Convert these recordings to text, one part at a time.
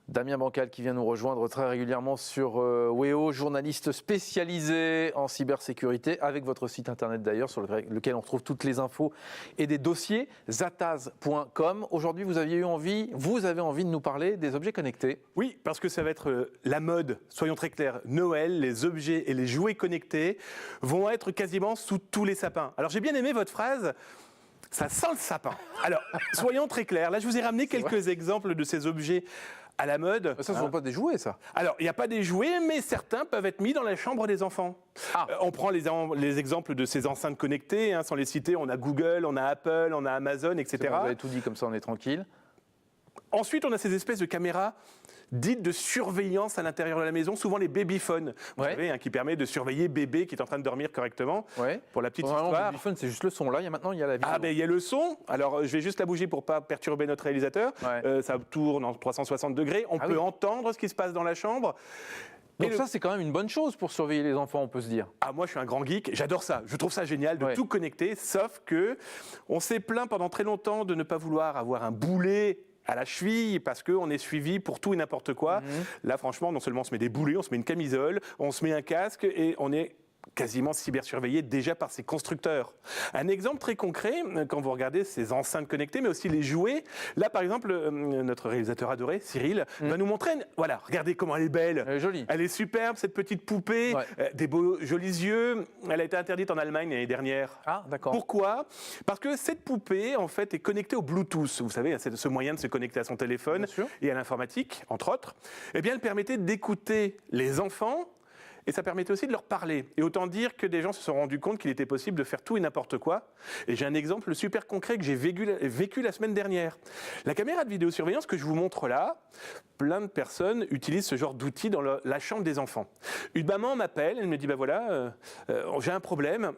Damien Bancal qui vient nous rejoindre très régulièrement sur WEO, journaliste spécialisé en cybersécurité, avec votre site internet d'ailleurs, sur lequel on retrouve toutes les infos et des dossiers, zataz.com. Aujourd'hui, vous avez envie de nous parler des objets connectés. Oui, parce que ça va être la mode, soyons très clairs. Noël, les objets et les jouets connectés vont être quasiment sous tous les sapins. Alors j'ai bien aimé votre phrase. Ça sent le sapin. Alors, soyons très clairs. Là, je vous ai ramené quelques exemples de ces objets à la mode. Ça, ce ne sont pas des jouets, ça. Alors, il n'y a pas des jouets, mais certains peuvent être mis dans la chambre des enfants. On prend les exemples de ces enceintes connectées, sans les citer. On a Google, on a Apple, on a Amazon, etc. Vous avez tout dit, comme ça, on est tranquille. Ensuite, on a ces espèces de caméras dites de surveillance à l'intérieur de la maison, souvent les babyphones, vous savez, qui permet de surveiller bébé qui est en train de dormir correctement. Pour la petite histoire. Le babyphone, c'est juste le son. Là, il y a la vidéo. Ah ben il y a le son. Alors je vais juste la bouger pour pas perturber notre réalisateur. Ça tourne en 360 degrés. On peut entendre ce qui se passe dans la chambre. Donc ça, c'est quand même une bonne chose pour surveiller les enfants, on peut se dire. Ah, moi, je suis un grand geek, j'adore ça. Je trouve ça génial de tout connecter, sauf que on s'est plaint pendant très longtemps de ne pas vouloir avoir un boulet à la cheville parce qu'on est suivi pour tout et n'importe quoi. Là, franchement, non seulement on se met des boulets, on se met une camisole, on se met un casque et on est quasiment cybersurveillé déjà par ces constructeurs. Un exemple très concret, quand vous regardez ces enceintes connectées, mais aussi les jouets. Là, par exemple, notre réalisateur adoré, Cyril, va nous montrer, voilà, regardez comment elle est belle. Elle est jolie. Elle est superbe, cette petite poupée, des beaux, jolis yeux. Elle a été interdite en Allemagne l'année dernière. Ah, d'accord. Pourquoi ? Parce que cette poupée, en fait, est connectée au Bluetooth. Vous savez, c'est ce moyen de se connecter à son téléphone et à l'informatique, entre autres. Eh bien, elle permettait d'écouter les enfants. Et ça permettait aussi de leur parler. Et autant dire que des gens se sont rendus compte qu'il était possible de faire tout et n'importe quoi. Et j'ai un exemple super concret que j'ai vécu la semaine dernière. La caméra de vidéosurveillance que je vous montre là, plein de personnes utilisent ce genre d'outil dans la chambre des enfants. Une maman m'appelle, elle me dit, voilà, j'ai un problème.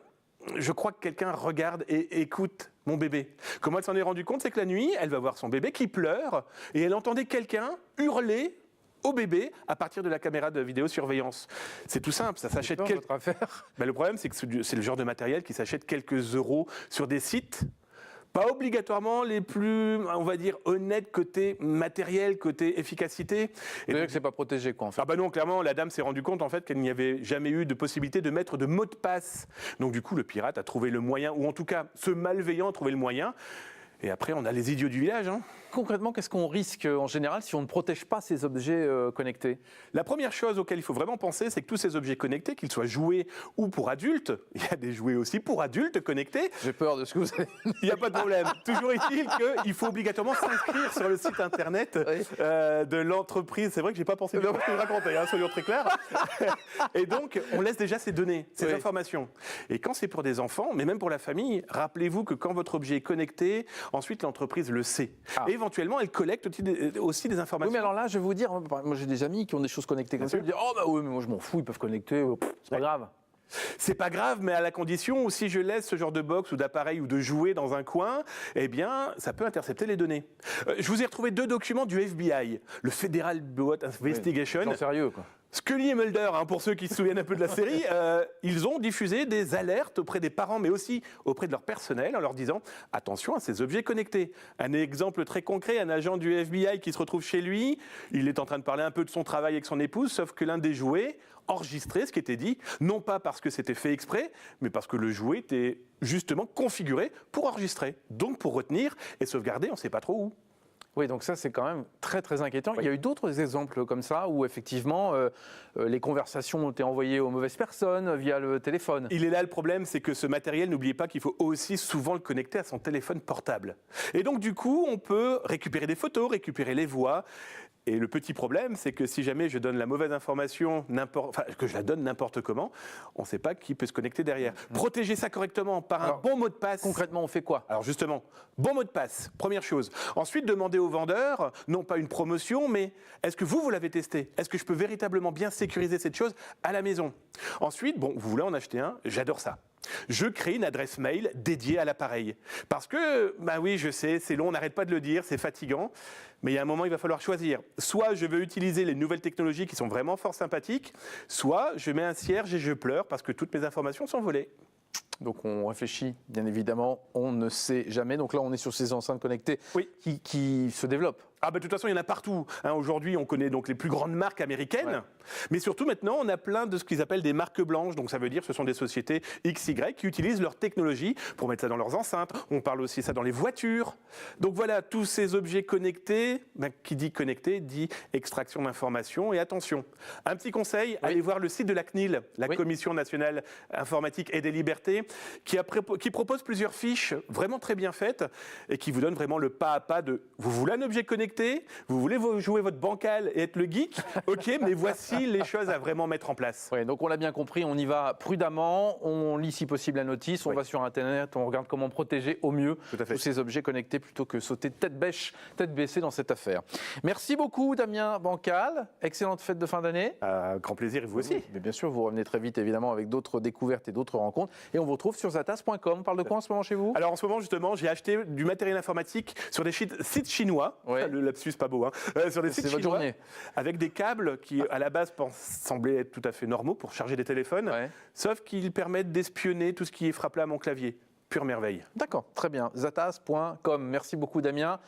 Je crois que quelqu'un regarde et écoute mon bébé. Comment elle s'en est rendue compte, c'est que la nuit, elle va voir son bébé qui pleure et elle entendait quelqu'un hurler au bébé à partir de la caméra de vidéosurveillance. C'est tout simple, ça s'achète votre affaire. Le problème, c'est que c'est le genre de matériel qui s'achète quelques euros sur des sites, pas obligatoirement les plus, on va dire, honnêtes côté matériel, côté efficacité. C'est-à-dire que c'est pas protégé, quoi, en fait. Ah bah non, clairement, la dame s'est rendue compte, en fait, qu'elle n'y avait jamais eu de possibilité de mettre de mot de passe. Donc du coup, le pirate a trouvé le moyen, ou en tout cas, ce malveillant a trouvé le moyen. Et après, on a les idiots du village. Concrètement, qu'est-ce qu'on risque en général si on ne protège pas ces objets connectés ? La première chose auquel il faut vraiment penser, c'est que tous ces objets connectés, qu'ils soient jouets ou pour adultes, il y a des jouets aussi pour adultes connectés. J'ai peur de ce que vous avez. Il n'y a pas de problème. Toujours est-il qu'il faut obligatoirement s'inscrire sur le site internet de l'entreprise. C'est vrai que je n'ai pas pensé à ce que je racontais, soyons très clairs. Et donc, on laisse déjà ces données, ces informations. Et quand c'est pour des enfants, mais même pour la famille, rappelez-vous que quand votre objet est connecté, ensuite l'entreprise le sait. Et éventuellement, elle collecte aussi des informations. Oui, mais alors là, je vais vous dire, moi j'ai des amis qui ont des choses connectées comme ça. Ils me disent, oh bah oui, mais moi je m'en fous, ils peuvent connecter, c'est pas grave. C'est pas grave, mais à la condition où si je laisse ce genre de box ou d'appareil ou de jouet dans un coin, eh bien, ça peut intercepter les données. Je vous ai retrouvé 2 documents du FBI, le Federal Bureau Investigation. C'est sérieux, quoi. Scully et Mulder, pour ceux qui se souviennent un peu de la série, ils ont diffusé des alertes auprès des parents, mais aussi auprès de leur personnel, en leur disant « Attention à ces objets connectés ». Un exemple très concret, un agent du FBI qui se retrouve chez lui, il est en train de parler un peu de son travail avec son épouse, sauf que l'un des jouets enregistrait ce qui était dit, non pas parce que c'était fait exprès, mais parce que le jouet était justement configuré pour enregistrer, donc pour retenir et sauvegarder, on ne sait pas trop où. Oui, donc ça, c'est quand même très, très inquiétant. Il y a eu d'autres exemples comme ça où, effectivement, les conversations ont été envoyées aux mauvaises personnes via le téléphone. Il est là le problème, c'est que ce matériel, n'oubliez pas qu'il faut aussi souvent le connecter à son téléphone portable. Et donc, du coup, on peut récupérer des photos, récupérer les voix. Et le petit problème, c'est que si jamais je donne la mauvaise information, que je la donne n'importe comment, on ne sait pas qui peut se connecter derrière. Protéger ça correctement par un bon mot de passe. Concrètement, on fait quoi ? Alors justement, bon mot de passe, première chose. Ensuite, demander au vendeur, non pas une promotion, mais est-ce que vous l'avez testé ? Est-ce que je peux véritablement bien sécuriser cette chose à la maison ? Ensuite, bon, vous voulez en acheter un, j'adore ça. Je crée une adresse mail dédiée à l'appareil. Parce que, bah oui, je sais, c'est long, on n'arrête pas de le dire, c'est fatigant, mais il y a un moment, il va falloir choisir. Soit je veux utiliser les nouvelles technologies qui sont vraiment fort sympathiques, soit je mets un cierge et je pleure parce que toutes mes informations sont volées. Donc on réfléchit, bien évidemment, on ne sait jamais. Donc là, on est sur ces enceintes connectées qui se développent. Ah bah, de toute façon, il y en a partout. Aujourd'hui, on connaît donc les plus grandes marques américaines, mais surtout maintenant, on a plein de ce qu'ils appellent des marques blanches. Donc ça veut dire que ce sont des sociétés XY qui utilisent leur technologie pour mettre ça dans leurs enceintes. On parle aussi de ça dans les voitures. Donc voilà, tous ces objets connectés, qui dit connecté, dit extraction d'informations. Et attention, un petit conseil, allez voir le site de la CNIL, la Commission nationale informatique et des libertés, qui propose plusieurs fiches vraiment très bien faites et qui vous donne vraiment le pas à pas de vous voulez un objet connecté, vous voulez jouer votre bancal et être le geek, ok, mais voici les choses à vraiment mettre en place. Oui, donc on l'a bien compris, on y va prudemment, on lit si possible la notice, on va sur Internet, on regarde comment protéger au mieux tous ces objets connectés plutôt que sauter tête baissée dans cette affaire. Merci beaucoup Damien Bancal, excellente fête de fin d'année. Grand plaisir et vous aussi. Mais bien sûr, vous revenez très vite évidemment avec d'autres découvertes et d'autres rencontres et on vous retrouve sur zatas.com. On parle de quoi en ce moment chez vous? Alors en ce moment justement, j'ai acheté du matériel informatique sur des sites chinois. Le lapsus pas beau, sur des sites chinois, avec des câbles qui à la base semblaient être tout à fait normaux pour charger des téléphones, sauf qu'ils permettent d'espionner tout ce qui est frappé à mon clavier. Pure merveille. D'accord, très bien. zatas.com. Merci beaucoup Damien.